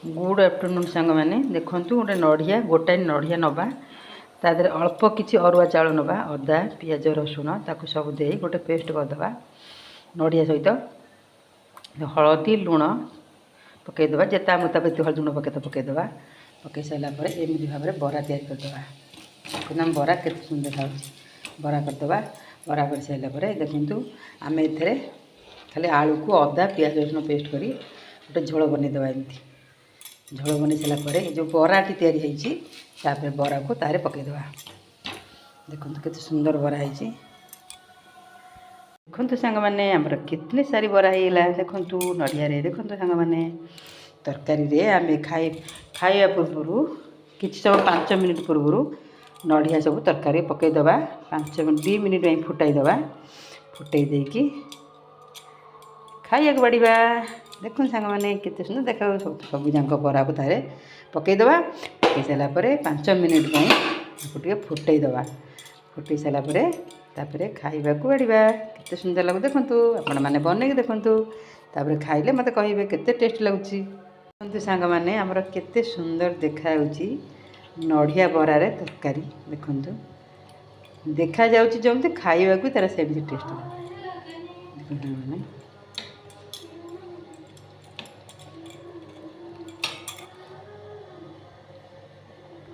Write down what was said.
good afternoon सांग मैंने देखूँ गोटे नड़िया गोटाए नड़िया नवा तादेह अल्प किसी अरुआ चाउल नवा अदा पिज रसुण ताकू सब दे गोटे पेस्ट करदे नड़िया सहित हलदी लुण पकईदे जेता मुताबिक हलदी लुण पकईदे पकई सारापर एमती भाव में बरा तैयारी करदे बरा के सुंदर देखा बरा करदे बरा कर सारापर देखूँ आम ए खाली आलू को अदा पिज रसुण पेस्ट कर गोटे झोल बनईदे एमती झोल बन सारापर जो बराटी तैयारी बरा को तारे पकईदे देखो केते सुंदर बरा है देखु सांग मैंने आमर कितने सारी बरा होगा देखु नड़िया देखु सांग मैंने तरकारी आम खाइबा पूर्व किसी समय 5 मिनिट पूर्व नड़िया सब तरकारी पकईदे 5 मिनिट 2 मिनिट फुटाईदे फुटई देकी खाइबा बाड़ीबा देखो सांग मैंने केते सुंदर देखा सब जाक बरा को तारे पकईदे पकई सारापर 5 मिनिट टे फुटईदे फुटई सारापर तापर खाइबा को बाड़ीबा केते सुंदर लगू देखु आपण मैंने बनईक देखु तापर खाइले मत कहे केते टेस्ट लगुच देखते सांग मैंने आमर केते सुंदर देखा नड़िया बरारे तरकारी देखु देखा जमी खाइबा को तार सेमती टेस्ट मैंने